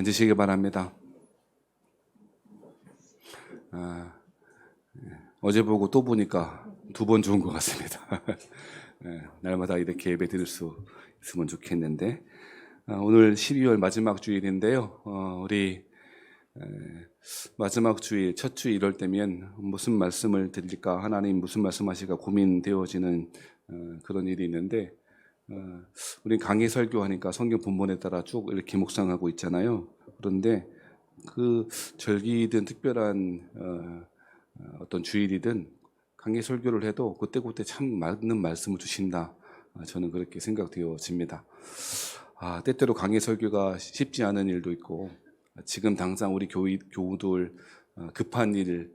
앉으시기 바랍니다. 어제 보고 또 보니까 2번 좋은 것 같습니다. 날마다 이렇게 예배 드릴 수 있으면 좋겠는데, 오늘 12월 마지막 주일인데요. 우리 마지막 주일, 첫 주일 이럴 때면 무슨 말씀을 드릴까, 하나님 무슨 말씀하실까 고민되어지는 그런 일이 있는데, 우리 강의 설교하니까 성경 본문에 따라 쭉 이렇게 묵상하고 있잖아요. 그런데 그 절기든 특별한 어떤 주일이든 강의 설교를 해도 그때그때 참 맞는 말씀을 주신다. 저는 그렇게 생각되어집니다. 때때로 강의 설교가 쉽지 않은 일도 있고, 지금 당장 우리 교우들 급한 일,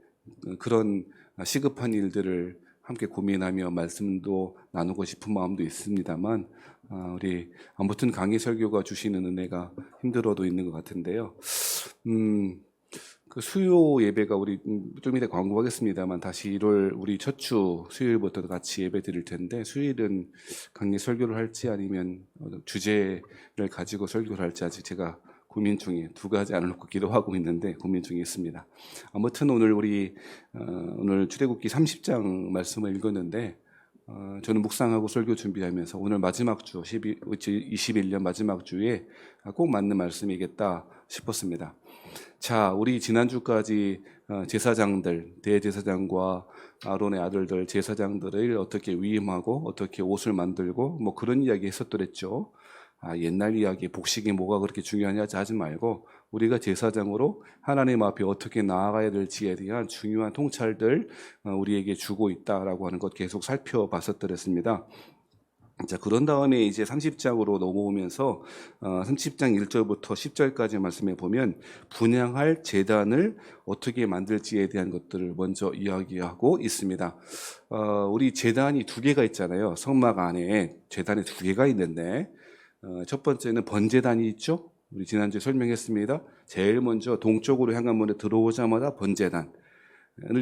그런 시급한 일들을 함께 고민하며 말씀도 나누고 싶은 마음도 있습니다만, 우리 아무튼 강의 설교가 주시는 은혜가 힘들어도 있는 것 같은데요. 그 수요 예배가 우리 좀 이따 광고하겠습니다만 다시 1월 우리 첫 주 수요일부터 같이 예배 드릴 텐데, 수요일은 강의 설교를 할지 아니면 주제를 가지고 설교를 할지 아직 제가 고민 중에 두 가지 안을 놓고 기도하고 있는데 고민 중에 있습니다. 아무튼 오늘 우리 오늘 출애굽기 30장 말씀을 읽었는데, 저는 묵상하고 설교 준비하면서 오늘 마지막 주 21년 마지막 주에 꼭 맞는 말씀이겠다 싶었습니다. 자, 우리 지난주까지 제사장들, 대제사장과 아론의 아들들 제사장들을 어떻게 위임하고 어떻게 옷을 만들고 뭐 그런 이야기 했었더랬죠. 옛날 이야기, 복식이 뭐가 그렇게 중요하냐 하지 말고 우리가 제사장으로 하나님 앞에 어떻게 나아가야 될지에 대한 중요한 통찰들 우리에게 주고 있다라고 하는 것 계속 살펴봤었더랬습니다. 자, 그런 다음에 이제 30장으로 넘어오면서 30장 1절부터 10절까지 말씀해 보면 분향할 제단을 어떻게 만들지에 대한 것들을 먼저 이야기하고 있습니다. 우리 제단이 2개가 있잖아요. 성막 안에 제단이 2개가 있는데, 첫 번째는 번제단이 있죠. 우리 지난주에 설명했습니다. 제일 먼저 동쪽으로 향한 문에 들어오자마자 번제단을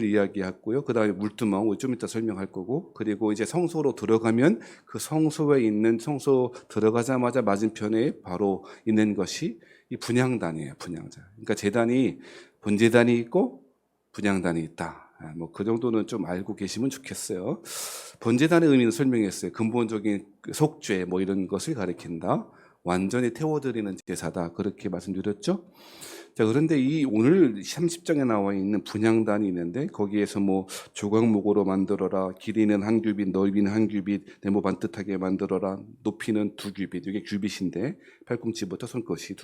이야기했고요. 그 다음에 물두멍, 좀 이따 설명할 거고, 그리고 이제 성소로 들어가면 그 성소에 있는 성소 들어가자마자 맞은편에 바로 있는 것이 이 분향단이에요. 분향단. 그러니까 제단이 번제단이 있고 분향단이 있다. 뭐 그 정도는 좀 알고 계시면 좋겠어요. 번제단의 의미는 설명했어요. 근본적인 속죄 뭐 이런 것을 가리킨다. 완전히 태워드리는 제사다. 그렇게 말씀드렸죠. 자, 그런데 이 오늘 30장에 나와 있는 분향단이 있는데, 거기에서 뭐 조각목으로 만들어라, 길이는 1규빗, 넓이는 1규빗, 네모 반듯하게 만들어라, 높이는 2규빗, 이게 규빗인데 팔꿈치부터 손끝이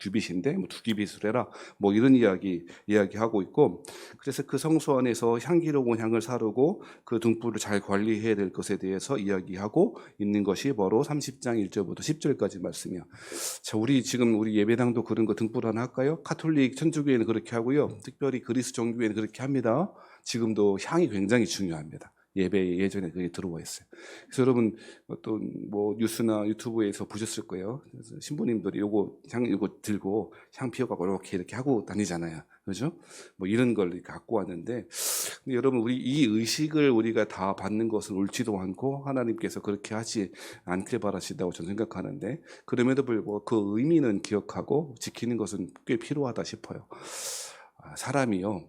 규빗인데 뭐 2규빗을 해라, 뭐 이런 이야기하고 있고, 그래서 그 성소 안에서 향기로운 향을 사르고 그 등불을 잘 관리해야 될 것에 대해서 이야기하고 있는 것이 바로 30장 1절부터 10절까지 말씀이야. 자, 우리 예배당도 그런 거 등불 하나 할까요? 카톨릭 천주교회는 그렇게 하고요. 특별히 그리스 종교회는 그렇게 합니다. 지금도 향이 굉장히 중요합니다. 예배 예전에 그게 들어와 있어요. 그래서 여러분 어떤 뭐 뉴스나 유튜브에서 보셨을 거예요. 그래서 신부님들이 요거 들고 향 피워가고 이렇게 하고 다니잖아요. 그렇죠? 뭐 이런 걸 갖고 왔는데, 근데 여러분 우리 이 의식을 우리가 다 받는 것은 옳지도 않고 하나님께서 그렇게 하지 않길 바라신다고 저는 생각하는데, 그럼에도 불구하고 그 의미는 기억하고 지키는 것은 꽤 필요하다 싶어요. 사람이요,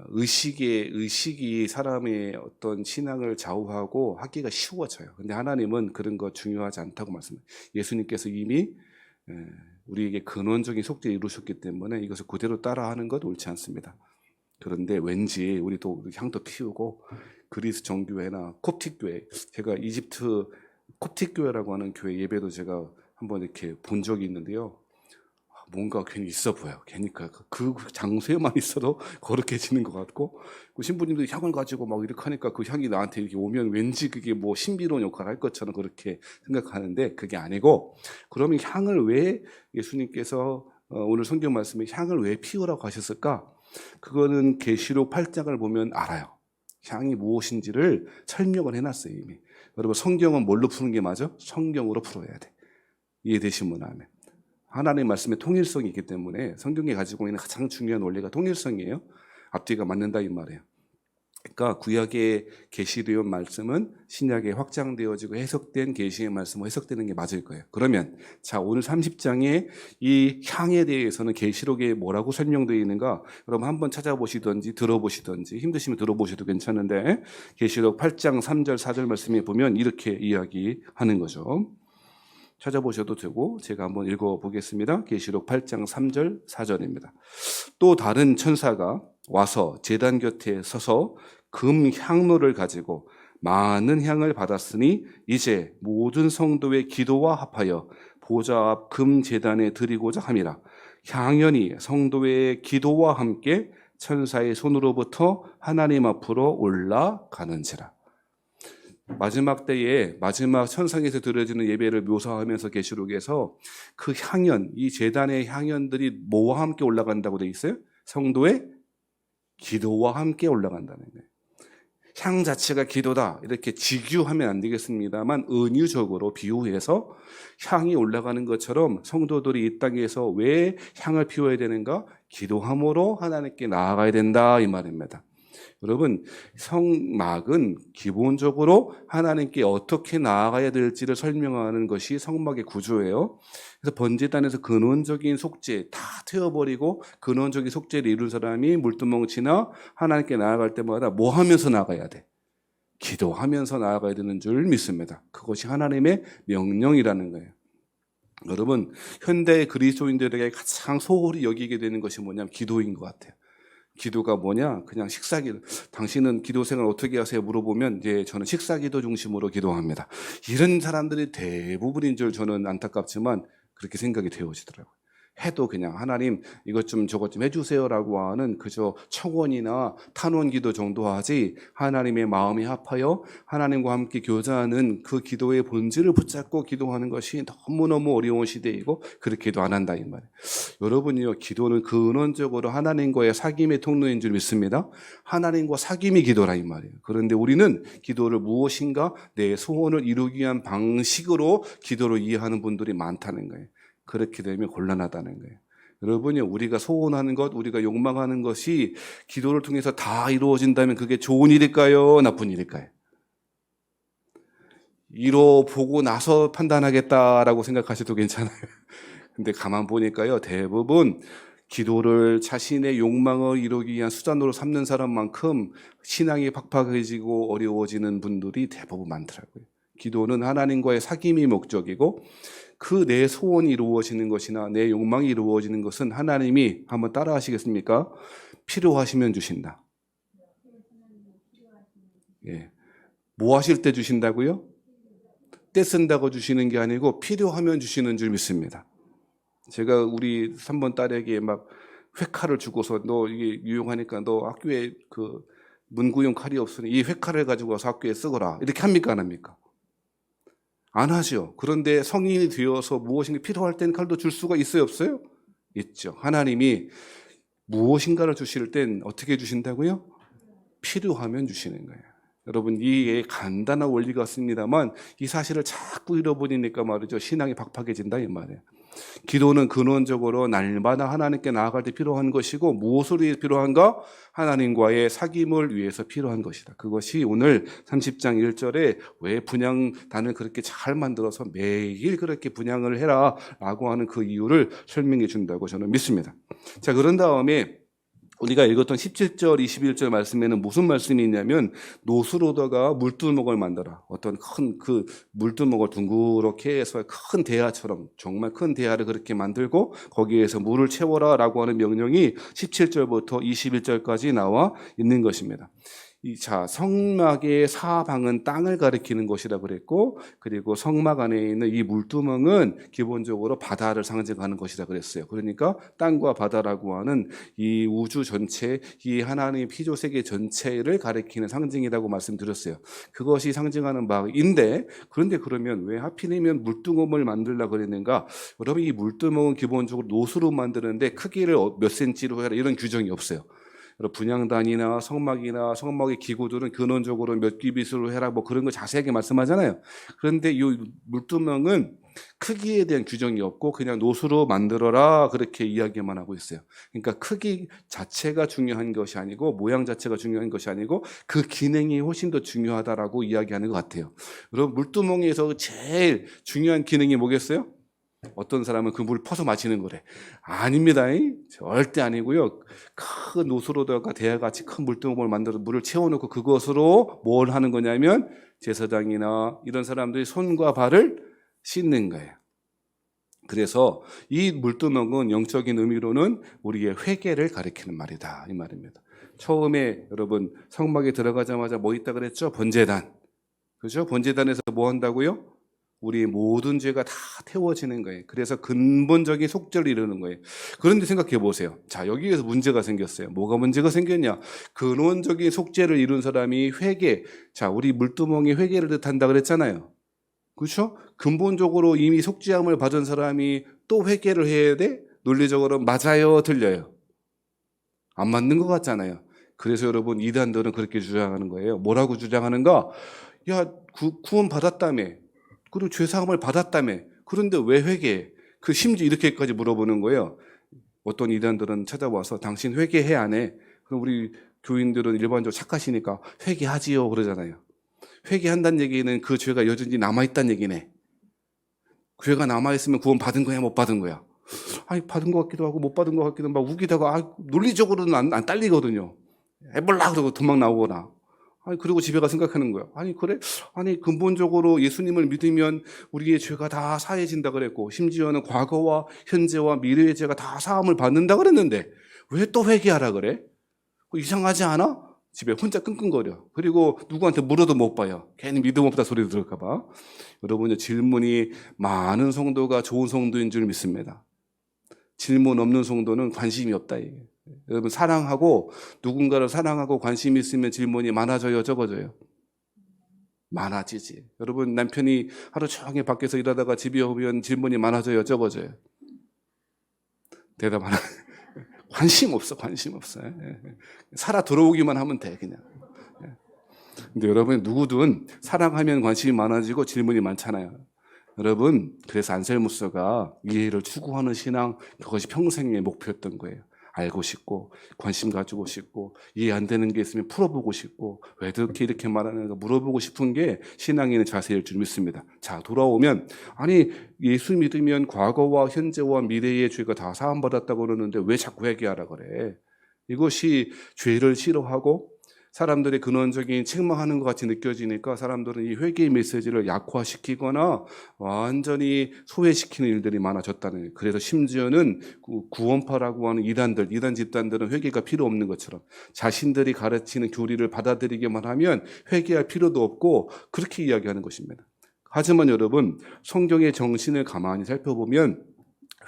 의식이 사람의 어떤 신앙을 좌우하고 하기가 쉬워져요. 근데 하나님은 그런 거 중요하지 않다고 말씀해요. 예수님께서 이미 우리에게 근원적인 속죄를 이루셨기 때문에 이것을 그대로 따라하는 것 옳지 않습니다. 그런데 왠지 우리도 향도 피우고, 그리스 정교회나 콥틱교회, 제가 이집트 콥틱교회라고 하는 교회 예배도 제가 한번 이렇게 본 적이 있는데요. 뭔가 괜히 있어 보여요. 괜히까 그 장소에만 있어도 거룩해지는 것 같고, 그 신부님들이 향을 가지고 막 이렇게 하니까 그 향이 나한테 이렇게 오면 왠지 그게 뭐 신비로운 역할을 할 것처럼 그렇게 생각하는데, 그게 아니고, 그러면 향을 왜 예수님께서 오늘 성경 말씀에 향을 왜 피우라고 하셨을까? 그거는 계시록 8장을 보면 알아요. 향이 무엇인지를 설명을 해놨어요, 이미. 여러분, 성경은 뭘로 푸는 게 맞아? 성경으로 풀어야 돼. 이해되시면 아멘. 하나님의 말씀에 통일성이 있기 때문에 성경이 가지고 있는 가장 중요한 원리가 통일성이에요. 앞뒤가 맞는다 이 말이에요. 그러니까 구약의 계시되온 말씀은 신약에 확장되어지고 해석된 계시의 말씀으로 해석되는 게 맞을 거예요. 그러면 자, 오늘 30장의 이 향에 대해서는 계시록에 뭐라고 설명되어 있는가? 여러분 한번 찾아보시든지 들어보시든지, 힘드시면 들어보셔도 괜찮은데 계시록 8장 3절 4절 말씀에 보면 이렇게 이야기하는 거죠. 찾아보셔도 되고 제가 한번 읽어보겠습니다. 계시록 8장 3절 4절입니다. 또 다른 천사가 와서 제단 곁에 서서 금 향로를 가지고 많은 향을 받았으니 이제 모든 성도의 기도와 합하여 보좌 앞 금 제단에 드리고자 함이라. 향연이 성도의 기도와 함께 천사의 손으로부터 하나님 앞으로 올라가는지라. 마지막 때에 마지막 천상에서 드려지는 예배를 묘사하면서 계시록에서 그 향연, 이 제단의 향연들이 뭐와 함께 올라간다고 돼 있어요? 성도의 기도와 함께 올라간다는 거예요. 향 자체가 기도다 이렇게 직유하면 안 되겠습니다만 은유적으로 비유해서 향이 올라가는 것처럼 성도들이 이 땅에서 왜 향을 피워야 되는가? 기도함으로 하나님께 나아가야 된다 이 말입니다. 여러분, 성막은 기본적으로 하나님께 어떻게 나아가야 될지를 설명하는 것이 성막의 구조예요. 그래서 번제단에서 근원적인 속죄 다 태워버리고 근원적인 속죄를 이룬 사람이 물두멍 지나 하나님께 나아갈 때마다 뭐 하면서 나아가야 돼? 기도하면서 나아가야 되는 줄 믿습니다. 그것이 하나님의 명령이라는 거예요. 여러분, 현대 그리스도인들에게 가장 소홀히 여기게 되는 것이 뭐냐면 기도인 것 같아요. 기도가 뭐냐? 그냥 식사기도. 당신은 기도 생활 어떻게 하세요? 물어보면 저는 식사기도 중심으로 기도합니다. 이런 사람들이 대부분인 줄 저는 안타깝지만 그렇게 생각이 되어지더라고요. 해도 그냥 하나님 이것 좀 저것 좀 해주세요라고 하는 그저 청원이나 탄원 기도 정도 하지 하나님의 마음이 합하여 하나님과 함께 교제하는 그 기도의 본질을 붙잡고 기도하는 것이 너무너무 어려운 시대이고 그렇게도 안 한다 이 말이에요. 여러분이요, 기도는 근원적으로 하나님과의 사귐의 통로인 줄 믿습니다. 하나님과 사귐이 기도라 이 말이에요. 그런데 우리는 기도를 무엇인가 내 소원을 이루기 위한 방식으로 기도를 이해하는 분들이 많다는 거예요. 그렇게 되면 곤란하다는 거예요. 여러분이 우리가 소원하는 것, 우리가 욕망하는 것이 기도를 통해서 다 이루어진다면 그게 좋은 일일까요? 나쁜 일일까요? 이뤄보고 나서 판단하겠다라고 생각하셔도 괜찮아요. 근데 가만 보니까요, 대부분 기도를 자신의 욕망을 이루기 위한 수단으로 삼는 사람만큼 신앙이 팍팍해지고 어려워지는 분들이 대부분 많더라고요. 기도는 하나님과의 사귐이 목적이고 그 내 소원이 이루어지는 것이나 내 욕망이 이루어지는 것은 하나님이 한번 따라 하시겠습니까? 필요하시면 주신다. 예. 뭐 하실 때 주신다고요? 때 쓴다고 주시는 게 아니고 필요하면 주시는 줄 믿습니다. 제가 우리 3번 딸에게 막 회칼을 주고서 너 이게 유용하니까 너 학교에 그 문구용 칼이 없으니 이 회칼을 가지고 와서 학교에 쓰거라. 이렇게 합니까? 안 합니까? 안 하죠. 그런데 성인이 되어서 무엇인가 필요할 때는 칼도 줄 수가 있어요? 없어요? 있죠. 하나님이 무엇인가를 주실 땐 어떻게 주신다고요? 필요하면 주시는 거예요. 여러분, 이게 간단한 원리 같습니다만 이 사실을 자꾸 잃어버리니까 말이죠. 신앙이 박박해진다 이 말이에요. 기도는 근원적으로 날마다 하나님께 나아갈 때 필요한 것이고 무엇을 위해 필요한가? 하나님과의 사귐을 위해서 필요한 것이다. 그것이 오늘 30장 1절에 왜 분향단을 그렇게 잘 만들어서 매일 그렇게 분향을 해라 라고 하는 그 이유를 설명해 준다고 저는 믿습니다. 자, 그런 다음에 우리가 읽었던 17절, 21절 말씀에는 무슨 말씀이 있냐면 노수로다가 물두멍을 만들어. 어떤 큰 그 물두멍을 둥그렇게 해서 큰 대야처럼 정말 큰 대야를 그렇게 만들고 거기에서 물을 채워라 라고 하는 명령이 17절부터 21절까지 나와 있는 것입니다. 자, 성막의 사방은 땅을 가리키는 것이라 그랬고, 그리고 성막 안에 있는 이 물두멍은 기본적으로 바다를 상징하는 것이라 그랬어요. 그러니까 땅과 바다라고 하는 이 우주 전체, 이 하나님의 피조 세계 전체를 가리키는 상징이라고 말씀드렸어요. 그것이 상징하는 바인데, 그런데 그러면 왜 하필이면 물두멍을 만들려고 그랬는가? 여러분, 이 물두멍은 기본적으로 노수로 만드는데 크기를 몇 센치로 해라 이런 규정이 없어요. 분향단이나 성막이나 성막의 기구들은 근원적으로 몇 규빗으로 해라 뭐 그런 거 자세하게 말씀하잖아요. 그런데 이 물두멍은 크기에 대한 규정이 없고 그냥 노수로 만들어라 그렇게 이야기만 하고 있어요. 그러니까 크기 자체가 중요한 것이 아니고 모양 자체가 중요한 것이 아니고 그 기능이 훨씬 더 중요하다라고 이야기하는 것 같아요. 여러분 물두멍에서 제일 중요한 기능이 뭐겠어요? 어떤 사람은 그 물 퍼서 마시는 거래. 아닙니다. 절대 아니고요. 큰 노수로다가 대야같이 큰 물두멍을 만들어서 물을 채워놓고 그것으로 뭘 하는 거냐면 제사장이나 이런 사람들이 손과 발을 씻는 거예요. 그래서 이 물두멍은 영적인 의미로는 우리의 회개를 가리키는 말이다 이 말입니다. 처음에 여러분 성막에 들어가자마자 뭐 있다 그랬죠? 번제단. 그죠? 번제단에서 뭐 한다고요? 우리 모든 죄가 다 태워지는 거예요. 그래서 근본적인 속죄를 이루는 거예요. 그런데 생각해 보세요. 자, 여기에서 문제가 생겼어요. 뭐가 문제가 생겼냐? 근원적인 속죄를 이룬 사람이 회개. 자, 우리 물두멍이 회개를 뜻한다 그랬잖아요. 그렇죠? 근본적으로 이미 속죄함을 받은 사람이 또 회개를 해야 돼? 논리적으로 맞아요, 틀려요? 안 맞는 것 같잖아요. 그래서 여러분 이단들은 그렇게 주장하는 거예요. 뭐라고 주장하는가? 야, 구원 받았다며. 그리고 죄사함을 받았다며. 그런데 왜 회개해? 그 심지어 이렇게까지 물어보는 거예요. 어떤 이단들은 찾아와서 당신 회개해 안 해? 그럼 우리 교인들은 일반적으로 착하시니까 회개하지요 그러잖아요. 회개한다는 얘기는 그 죄가 여전히 남아있다는 얘기네. 죄가 남아있으면 구원 받은 거야 못 받은 거야? 아니 받은 것 같기도 하고 못 받은 것 같기도 하고 막 우기다가 논리적으로는 안 딸리거든요. 해볼라 그러고 도망 나오거나. 아니 그리고 집에 가 생각하는 거야. 아니 그래? 아니 근본적으로 예수님을 믿으면 우리의 죄가 다 사해진다 그랬고 심지어는 과거와 현재와 미래의 죄가 다 사함을 받는다 그랬는데 왜 또 회개하라 그래? 이상하지 않아? 집에 혼자 끙끙거려. 그리고 누구한테 물어도 못 봐요. 괜히 믿음 없다 소리 들을까 봐. 여러분 질문이 많은 성도가 좋은 성도인 줄 믿습니다. 질문 없는 성도는 관심이 없다. 여러분 사랑하고 누군가를 사랑하고 관심이 있으면 질문이 많아져요, 적어져요? 많아지지. 여러분 남편이 하루 종일 밖에서 일하다가 집에 오면 질문이 많아져요, 적어져요? 대답 안 하네. 관심 없어. 살아 들어오기만 하면 돼 그냥. 근데 여러분 누구든 사랑하면 관심이 많아지고 질문이 많잖아요. 여러분 그래서 안셀무스가 이해를 추구하는 신앙 그것이 평생의 목표였던 거예요. 알고 싶고 관심 가지고 싶고 이해 안 되는 게 있으면 풀어보고 싶고 왜 이렇게 말하는가 물어보고 싶은 게 신앙인의 자세일 줄 믿습니다. 자 돌아오면 아니 예수 믿으면 과거와 현재와 미래의 죄가 다 사함받았다고 그러는데 왜 자꾸 회개하라 그래? 이것이 죄를 싫어하고 사람들의 근원적인 책망하는 것 같이 느껴지니까 사람들은 이 회개의 메시지를 약화시키거나 완전히 소외시키는 일들이 많아졌다는 거예요. 그래서 심지어는 구원파라고 하는 이단 집단들은 회개가 필요 없는 것처럼 자신들이 가르치는 교리를 받아들이기만 하면 회개할 필요도 없고 그렇게 이야기하는 것입니다. 하지만 여러분 성경의 정신을 가만히 살펴보면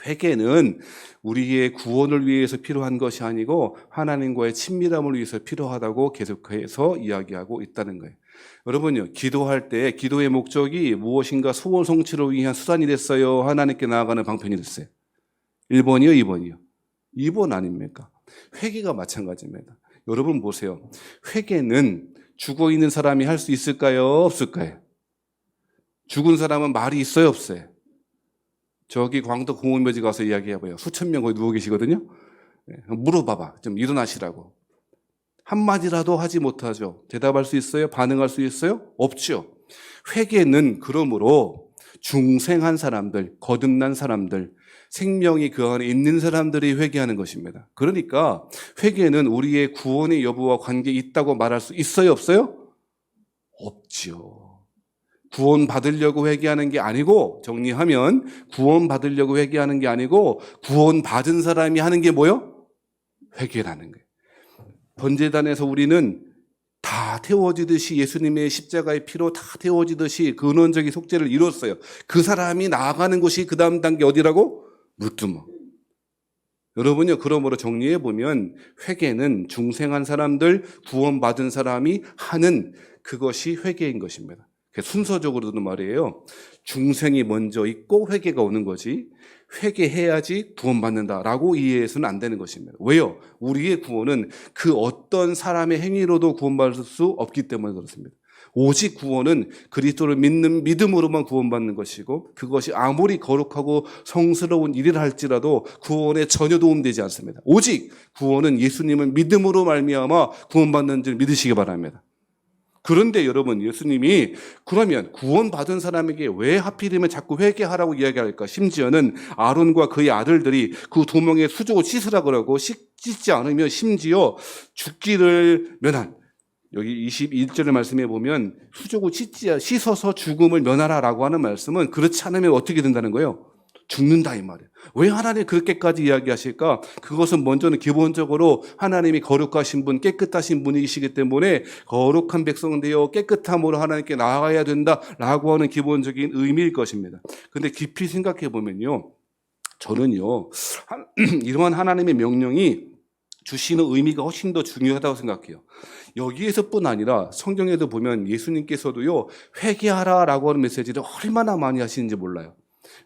회개는 우리의 구원을 위해서 필요한 것이 아니고 하나님과의 친밀함을 위해서 필요하다고 계속해서 이야기하고 있다는 거예요. 여러분요, 기도할 때 기도의 목적이 무엇인가 소원 성취를 위한 수단이 됐어요? 하나님께 나아가는 방편이 됐어요? 1번이요? 2번이요? 2번 아닙니까? 회개가 마찬가지입니다. 여러분 보세요. 회개는 죽어있는 사람이 할 수 있을까요? 없을까요? 죽은 사람은 말이 있어요? 없어요? 저기 광도 공원묘지 가서 이야기해봐요. 수천 명 거기 누워 계시거든요. 물어봐봐. 좀 일어나시라고. 한마디라도 하지 못하죠. 대답할 수 있어요? 반응할 수 있어요? 없죠. 회개는 그러므로 중생한 사람들, 거듭난 사람들, 생명이 그 안에 있는 사람들이 회개하는 것입니다. 그러니까 회개는 우리의 구원의 여부와 관계 있다고 말할 수 있어요? 없어요? 없죠. 구원 받으려고 회개하는 게 아니고 정리하면 구원 받으려고 회개하는 게 아니고 구원 받은 사람이 하는 게 뭐요? 회개라는 거예요. 번제단에서 우리는 다 태워지듯이 예수님의 십자가의 피로 다 태워지듯이 근원적인 속죄를 이뤘어요. 그 사람이 나아가는 곳이 그 다음 단계 어디라고? 물두멍. 여러분요, 그러므로 정리해 보면 회개는 중생한 사람들, 구원받은 사람이 하는 그것이 회개인 것입니다. 순서적으로도 말이에요. 중생이 먼저 있고 회개가 오는 거지, 회개해야지 구원받는다라고 이해해서는 안 되는 것입니다. 왜요? 우리의 구원은 그 어떤 사람의 행위로도 구원받을 수 없기 때문에 그렇습니다. 오직 구원은 그리스도를 믿는 믿음으로만 구원받는 것이고, 그것이 아무리 거룩하고 성스러운 일이라 할지라도 구원에 전혀 도움되지 않습니다. 오직 구원은 예수님을 믿음으로 말미암아 구원받는 줄 믿으시기 바랍니다. 그런데 여러분, 예수님이 그러면 구원받은 사람에게 왜 하필이면 자꾸 회개하라고 이야기할까? 심지어는 아론과 그의 아들들이 그 두 명의 수족을 씻으라 그러고 씻지 않으면 심지어 죽기를 면한, 여기 21절의 말씀에 보면 수족을 씻어서 죽음을 면하라라고 하는 말씀은 그렇지 않으면 어떻게 된다는 거예요? 죽는다 이 말이에요. 왜 하나님이 그렇게까지 이야기하실까? 그것은 먼저는 기본적으로 하나님이 거룩하신 분, 깨끗하신 분이시기 때문에 거룩한 백성 되어 깨끗함으로 하나님께 나아가야 된다라고 하는 기본적인 의미일 것입니다. 그런데 깊이 생각해 보면요, 저는요 이러한 하나님의 명령이 주시는 의미가 훨씬 더 중요하다고 생각해요. 여기에서뿐 아니라 성경에도 보면 예수님께서도요 회개하라라고 하는 메시지를 얼마나 많이 하시는지 몰라요.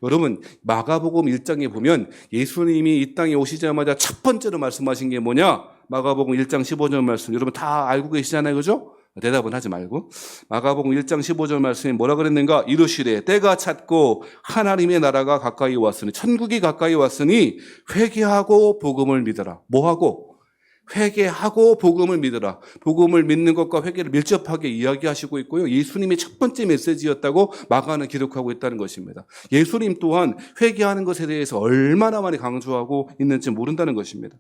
여러분, 마가복음 1장에 보면 예수님이 이 땅에 오시자마자 첫 번째로 말씀하신 게 뭐냐? 마가복음 1장 15절 말씀, 여러분 다 알고 계시잖아요, 그죠? 대답은 하지 말고. 마가복음 1장 15절 말씀에 뭐라 그랬는가? 이르시되 때가 찼고 하나님의 나라가 가까이 왔으니, 천국이 가까이 왔으니 회개하고 복음을 믿어라. 뭐하고? 회개하고 복음을 믿어라. 복음을 믿는 것과 회개를 밀접하게 이야기하시고 있고요, 예수님의 첫 번째 메시지였다고 마가는 기록하고 있다는 것입니다. 예수님 또한 회개하는 것에 대해서 얼마나 많이 강조하고 있는지 모른다는 것입니다.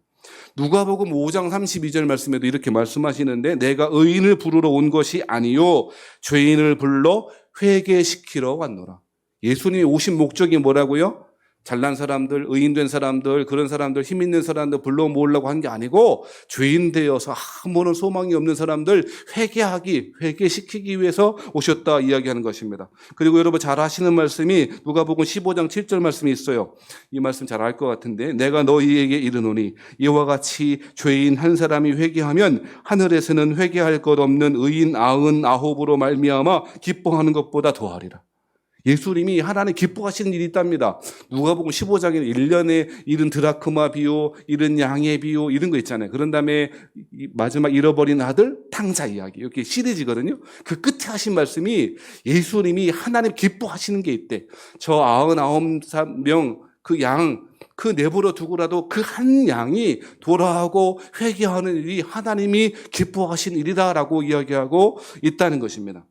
누가복음 5장 32절 말씀에도 이렇게 말씀하시는데, 내가 의인을 부르러 온 것이 아니요 죄인을 불러 회개시키러 왔노라. 예수님이 오신 목적이 뭐라고요? 잘난 사람들, 의인된 사람들, 그런 사람들, 힘 있는 사람들 불러 모으려고 한 게 아니고, 죄인 되어서 아무런 소망이 없는 사람들 회개시키기 위해서 오셨다 이야기하는 것입니다. 그리고 여러분 잘 아시는 말씀이 누가복음 15장 7절 말씀이 있어요. 이 말씀 잘 알 것 같은데, 내가 너희에게 이르노니 이와 같이 죄인 한 사람이 회개하면 하늘에서는 회개할 것 없는 의인 99으로 말미암아 기뻐하는 것보다 더하리라. 예수님이 하나님 기뻐하시는 일이 있답니다. 누가복음 15장에는 1년에 잃은 드라크마 비유, 잃은 양의 비유, 이런 거 있잖아요. 그런 다음에 마지막 잃어버린 아들 탕자 이야기, 이렇게 시리즈거든요. 그 끝에 하신 말씀이 예수님이 하나님 기뻐하시는 게 있대. 저 99명 그 양, 그 내버려 두고라도 그 한 양이 돌아오고 회개하는 일이 하나님이 기뻐하신 일이다라고 이야기하고 있다는 것입니다.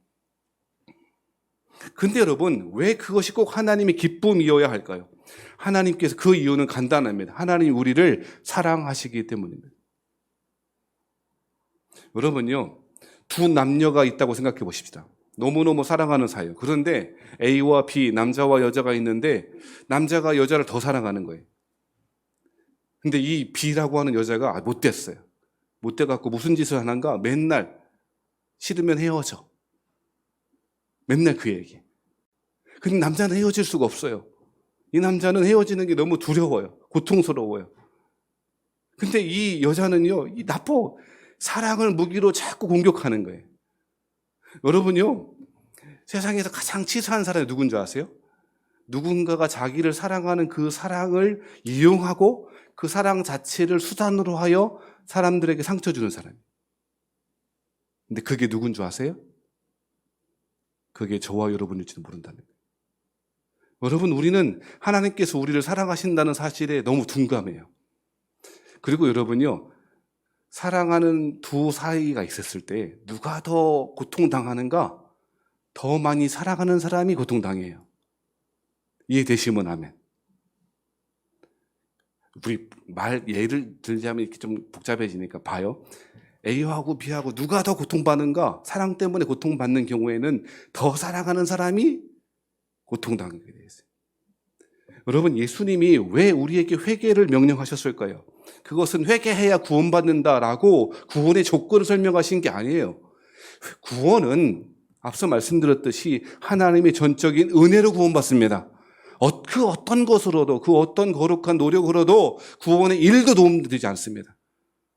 근데 여러분, 왜 그것이 꼭 하나님의 기쁨이어야 할까요? 하나님께서, 그 이유는 간단합니다. 하나님 우리를 사랑하시기 때문입니다. 여러분요, 두 남녀가 있다고 생각해 보십시다. 너무너무 사랑하는 사이예요. 그런데 A와 B, 남자와 여자가 있는데 남자가 여자를 더 사랑하는 거예요. 근데 이 B라고 하는 여자가 못됐어요. 못돼갖고 무슨 짓을 하는가? 맨날 싫으면 헤어져. 맨날 그 얘기. 근데 남자는 헤어질 수가 없어요. 이 남자는 헤어지는 게 너무 두려워요. 고통스러워요. 근데 이 여자는요, 이 나빠. 사랑을 무기로 자꾸 공격하는 거예요. 여러분요, 세상에서 가장 치사한 사람이 누군지 아세요? 누군가가 자기를 사랑하는 그 사랑을 이용하고 그 사랑 자체를 수단으로 하여 사람들에게 상처 주는 사람이에요. 근데 그게 누군지 아세요? 그게 저와 여러분일지도 모른다는 거예요. 여러분, 우리는 하나님께서 우리를 사랑하신다는 사실에 너무 둔감해요. 그리고 여러분요, 사랑하는 두 사이가 있었을 때 누가 더 고통당하는가? 더 많이 사랑하는 사람이 고통당해요. 이해되시면 아멘. 우리 예를 들자면 이렇게 좀 복잡해지니까 봐요. A하고 B하고 누가 더 고통받는가? 사랑 때문에 고통받는 경우에는 더 사랑하는 사람이 고통당하게 되어 있어요. 여러분, 예수님이 왜 우리에게 회개를 명령하셨을까요? 그것은 회개해야 구원받는다라고 구원의 조건을 설명하신 게 아니에요. 구원은 앞서 말씀드렸듯이 하나님의 전적인 은혜로 구원받습니다. 그 어떤 것으로도, 그 어떤 거룩한 노력으로도 구원에 1도 도움되지 않습니다.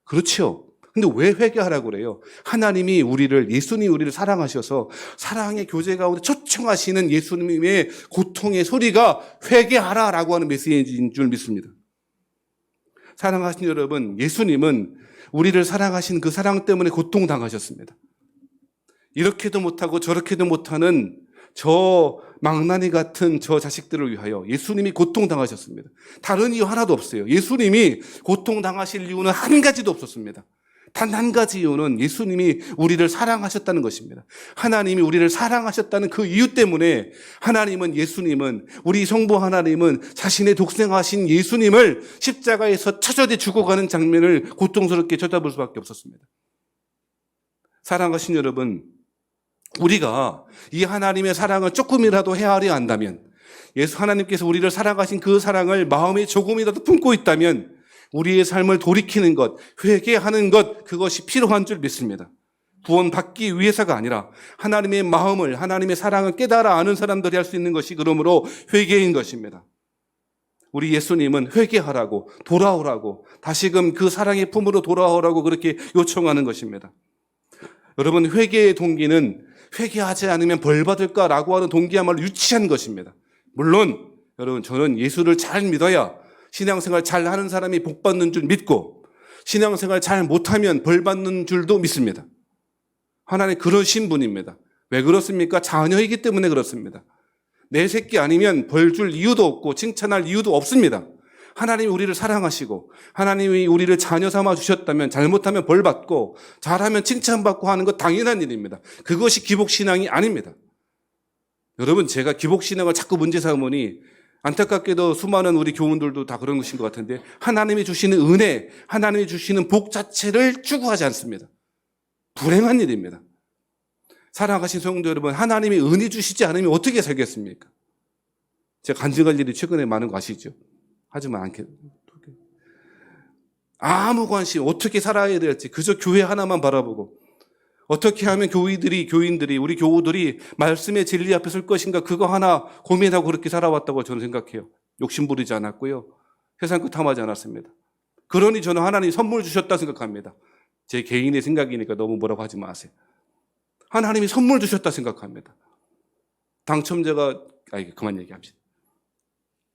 그렇죠? 근데 왜 회개하라고 그래요? 하나님이 예수님이 우리를 사랑하셔서 사랑의 교제 가운데 초청하시는 예수님의 고통의 소리가 회개하라라고 하는 메시지인 줄 믿습니다. 사랑하신 여러분, 예수님은 우리를 사랑하신 그 사랑 때문에 고통당하셨습니다. 이렇게도 못하고 저렇게도 못하는 저 망나니 같은 저 자식들을 위하여 예수님이 고통당하셨습니다. 다른 이유 하나도 없어요. 예수님이 고통당하실 이유는 한 가지도 없었습니다. 단 한 가지 이유는 예수님이 우리를 사랑하셨다는 것입니다. 하나님이 우리를 사랑하셨다는 그 이유 때문에 예수님은 우리 성부 하나님은 자신의 독생하신 예수님을 십자가에서 처절히 죽어가는 장면을 고통스럽게 쳐다볼 수밖에 없었습니다. 사랑하신 여러분, 우리가 이 하나님의 사랑을 조금이라도 헤아려 한다면, 하나님께서 우리를 사랑하신 그 사랑을 마음에 조금이라도 품고 있다면 우리의 삶을 돌이키는 것, 회개하는 것, 그것이 필요한 줄 믿습니다. 구원받기 위해서가 아니라 하나님의 마음을, 하나님의 사랑을 깨달아 아는 사람들이 할 수 있는 것이 그러므로 회개인 것입니다. 우리 예수님은 회개하라고, 돌아오라고, 다시금 그 사랑의 품으로 돌아오라고 그렇게 요청하는 것입니다. 여러분, 회개의 동기는 회개하지 않으면 벌 받을까라고 하는 동기야말로 유치한 것입니다. 물론 여러분, 저는 예수를 잘 믿어야 신앙생활 잘 하는 사람이 복 받는 줄 믿고 신앙생활 잘 못하면 벌 받는 줄도 믿습니다. 하나님 그러신 분입니다. 왜 그렇습니까? 자녀이기 때문에 그렇습니다. 내 새끼 아니면 벌 줄 이유도 없고 칭찬할 이유도 없습니다. 하나님이 우리를 사랑하시고 하나님이 우리를 자녀 삼아 주셨다면 잘못하면 벌 받고 잘하면 칭찬받고 하는 것 당연한 일입니다. 그것이 기복신앙이 아닙니다. 여러분, 제가 기복신앙을 자꾸 문제 삼으니 안타깝게도 수많은 우리 교우들도 다 그런 것인 것 같은데, 하나님이 주시는 은혜, 하나님이 주시는 복 자체를 추구하지 않습니다. 불행한 일입니다. 사랑하신 성도 여러분, 하나님이 은혜 주시지 않으면 어떻게 살겠습니까? 제가 간증할 일이 최근에 많은 거 아시죠? 하지만 않게. 아무 관심, 어떻게 살아야 될지 그저 교회 하나만 바라보고, 어떻게 하면 교인들이, 우리 교우들이 말씀의 진리 앞에 설 것인가, 그거 하나 고민하고 그렇게 살아왔다고 저는 생각해요. 욕심 부리지 않았고요. 세상 끝 탐하지 않았습니다. 그러니 저는 하나님이 선물 주셨다 생각합니다. 제 개인의 생각이니까 너무 뭐라고 하지 마세요. 하나님이 선물 주셨다 생각합니다. 당첨자가, 그만 얘기합시다.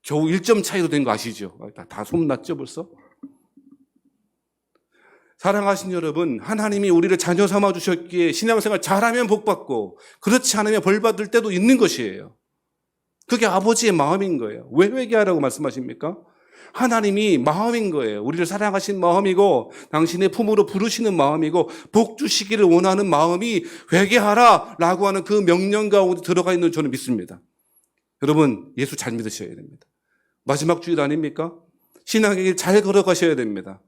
겨우 1점 차이로 된 거 아시죠? 다 소문났죠, 벌써? 사랑하신 여러분, 하나님이 우리를 자녀 삼아 주셨기에 신앙생활 잘하면 복받고 그렇지 않으면 벌받을 때도 있는 것이에요. 그게 아버지의 마음인 거예요. 왜 회개하라고 말씀하십니까? 하나님이 마음인 거예요. 우리를 사랑하신 마음이고 당신의 품으로 부르시는 마음이고 복 주시기를 원하는 마음이 회개하라라고 하는 그 명령 가운데 들어가 있는 저는 믿습니다. 여러분, 예수 잘 믿으셔야 됩니다. 마지막 주일 아닙니까? 신앙의 길 잘 걸어가셔야 됩니다.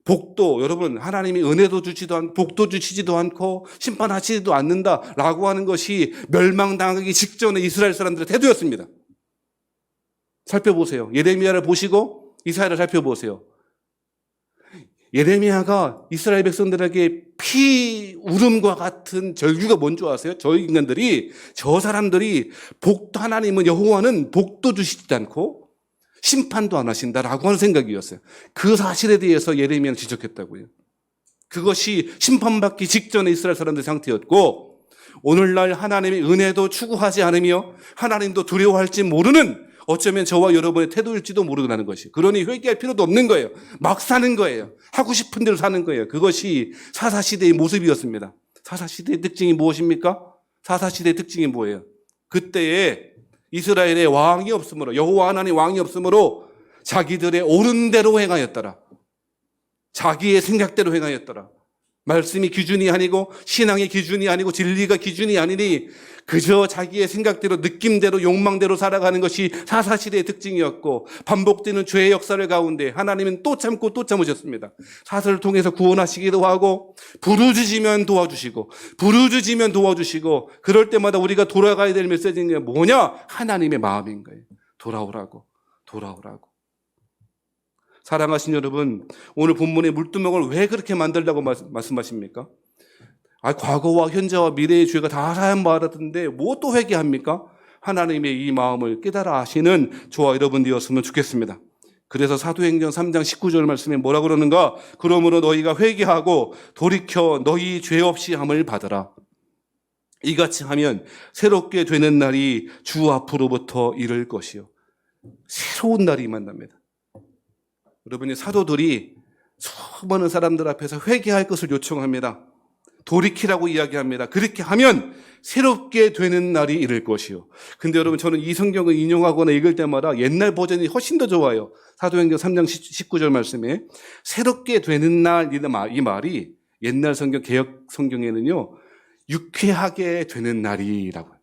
복도, 여러분, 하나님이 은혜도 주지도 않고 복도 주시지도 않고 심판하시지도 않는다라고 하는 것이 멸망당하기 직전에 이스라엘 사람들의 태도였습니다. 살펴보세요. 예레미야를 보시고 이사야를 살펴보세요. 예레미야가 이스라엘 백성들에게 피 울음과 같은 절규가 뭔지 아세요? 저 사람들이 하나님은 여호와는 복도 주시지 않고 심판도 안 하신다라고 하는 생각이었어요. 그 사실에 대해서 예레미야는 지적했다고요. 그것이 심판받기 직전의 이스라엘 사람들의 상태였고, 오늘날 하나님의 은혜도 추구하지 않으며 하나님도 두려워할지 모르는, 어쩌면 저와 여러분의 태도일지도 모르는 것이. 그러니 회개할 필요도 없는 거예요. 막 사는 거예요. 하고 싶은 대로 사는 거예요. 그것이 사사시대의 모습이었습니다. 사사시대의 특징이 무엇입니까? 사사시대의 특징이 뭐예요? 그때에 이스라엘의 왕이 없으므로, 여호와 하나님 왕이 없으므로 자기들의 옳은 대로 행하였더라. 자기의 생각대로 행하였더라. 말씀이 기준이 아니고 신앙의 기준이 아니고 진리가 기준이 아니니 그저 자기의 생각대로 느낌대로 욕망대로 살아가는 것이 사사시대의 특징이었고, 반복되는 죄의 역사를 가운데 하나님은 또 참고 또 참으셨습니다. 사사를 통해서 구원하시기도 하고 부르짖으면 도와주시고 그럴 때마다 우리가 돌아가야 될 메시지는 뭐냐? 하나님의 마음인 거예요. 돌아오라고. 사랑하신 여러분, 오늘 본문의 물두멍을 왜 그렇게 만들라고 말씀하십니까? 과거와 현재와 미래의 죄가 다 사함받았던데 뭐 또 회개합니까? 하나님의 이 마음을 깨달아 아시는 저와 여러분 되었으면 좋겠습니다. 그래서 사도행전 3장 19절 말씀에 뭐라 그러는가? 그러므로 너희가 회개하고 돌이켜 너희 죄 없이 함을 받으라. 이같이 하면 새롭게 되는 날이 주 앞으로부터 이를 것이요. 새로운 날이 만납니다. 여러분이 사도들이 수많은 사람들 앞에서 회개할 것을 요청합니다. 돌이키라고 이야기합니다. 그렇게 하면 새롭게 되는 날이 이를 것이요. 근데 여러분, 저는 이 성경을 인용하거나 읽을 때마다 옛날 버전이 훨씬 더 좋아요. 사도행전 3장 19절 말씀에 새롭게 되는 날, 이 말이 옛날 성경, 개역 성경에는요, 유쾌하게 되는 날이라고요.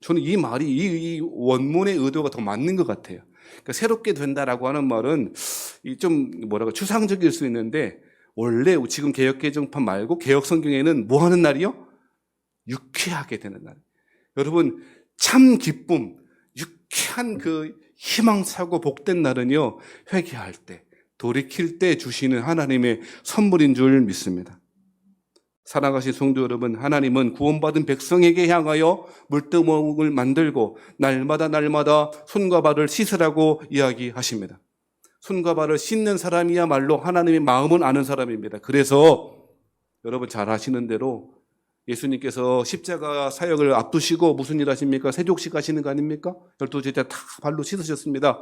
저는 이 말이 이 원문의 의도가 더 맞는 것 같아요. 그러니까 새롭게 된다라고 하는 말은 좀 추상적일 수 있는데, 원래 지금 개역개정판 말고 개역 성경에는 뭐 하는 날이요? 유쾌하게 되는 날. 여러분, 참 기쁨, 유쾌한 그 희망차고 복된 날은요, 회개할 때, 돌이킬 때 주시는 하나님의 선물인 줄 믿습니다. 사랑하신 성도 여러분, 하나님은 구원받은 백성에게 향하여 물두멍을 만들고 날마다 손과 발을 씻으라고 이야기하십니다. 손과 발을 씻는 사람이야말로 하나님의 마음을 아는 사람입니다. 그래서 여러분 잘 아시는 대로 예수님께서 십자가 사역을 앞두시고 무슨 일 하십니까? 세족식 하시는 거 아닙니까? 12제자 다 발로 씻으셨습니다.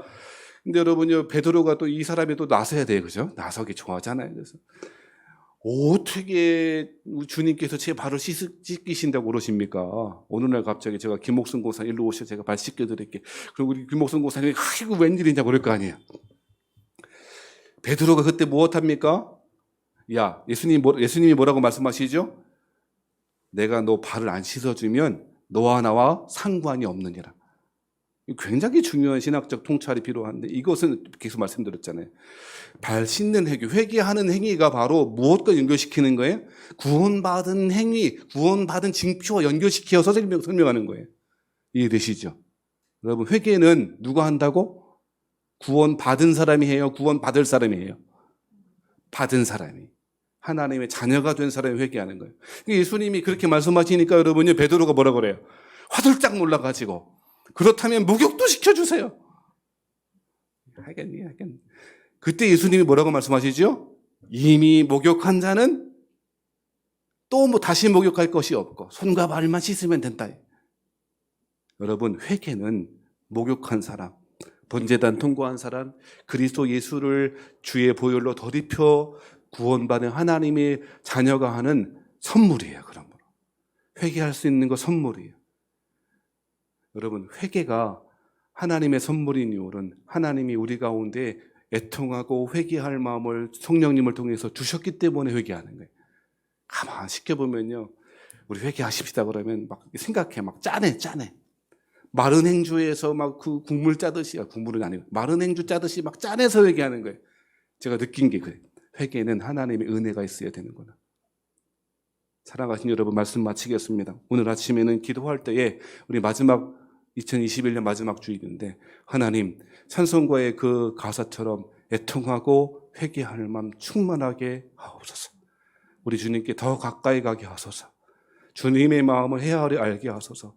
근데 여러분요, 베드로가 또 이 사람이 또 나서야 돼요. 그죠? 나서기 좋아하잖아요. 그래서 어떻게 주님께서 제 발을 씻기신다고 그러십니까? 어느 날 갑자기 제가 김목순 고사님 일로 오셔서 제가 발 씻겨드릴게. 그리고 우리 김목순 고사님이 이거 웬일이냐고 그럴 거 아니에요. 베드로가 그때 무엇합니까? 야, 예수님이 뭐라고 말씀하시죠? 내가 너 발을 안 씻어주면 너와 나와 상관이 없느니라. 굉장히 중요한 신학적 통찰이 필요한데, 이것은 계속 말씀드렸잖아요. 발 씻는 행위, 회개하는 행위가 바로 무엇과 연결시키는 거예요? 구원받은 행위, 구원받은 징표와 연결시켜서 설명하는 거예요. 이해되시죠? 여러분, 회개는 누가 한다고? 구원받은 사람이 해요? 구원받을 사람이 해요? 받은 사람이. 하나님의 자녀가 된 사람이 회개하는 거예요. 예수님이 그렇게 말씀하시니까 여러분이 베드로가 뭐라 그래요? 화들짝 놀라가지고, 그렇다면 목욕도 시켜주세요. 하겠니? 그때 예수님이 뭐라고 말씀하시죠? 이미 목욕한 자는 또 다시 목욕할 것이 없고 손과 발만 씻으면 된다. 여러분, 회개는 목욕한 사람, 번제단 통과한 사람, 그리스도 예수를 주의 보혈로 덧입혀 구원받은 하나님의 자녀가 하는 선물이에요. 그러므로 회개할 수 있는 거 선물이에요. 여러분, 회개가 하나님의 선물인 이유는 하나님이 우리 가운데 애통하고 회개할 마음을 성령님을 통해서 주셨기 때문에 회개하는 거예요. 가만 시켜보면요, 우리 회개하십시다 그러면 막 생각해, 막 짜네. 마른 행주에서 막 그 국물 짜듯이, 국물은 아니고 마른 행주 짜듯이 막 짜내서 회개하는 거예요. 제가 느낀 게 그래요. 회개는 하나님의 은혜가 있어야 되는구나. 사랑하신 여러분, 말씀 마치겠습니다. 오늘 아침에는 기도할 때에 우리 2021년 마지막 주일인데, 하나님, 찬송가의 그 가사처럼 애통하고 회개할 마음 충만하게 하옵소서. 우리 주님께 더 가까이 가게 하소서. 주님의 마음을 헤아려 알게 하소서.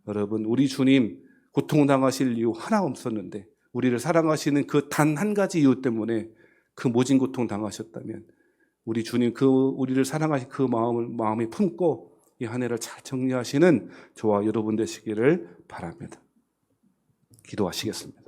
여러분, 우리 주님 고통당하실 이유 하나 없었는데, 우리를 사랑하시는 그 단 한 가지 이유 때문에 그 모진 고통 당하셨다면, 우리 주님 우리를 사랑하신 그 마음에 품고 이 한 해를 잘 정리하시는 저와 여러분 되시기를 바랍니다. 기도하시겠습니다.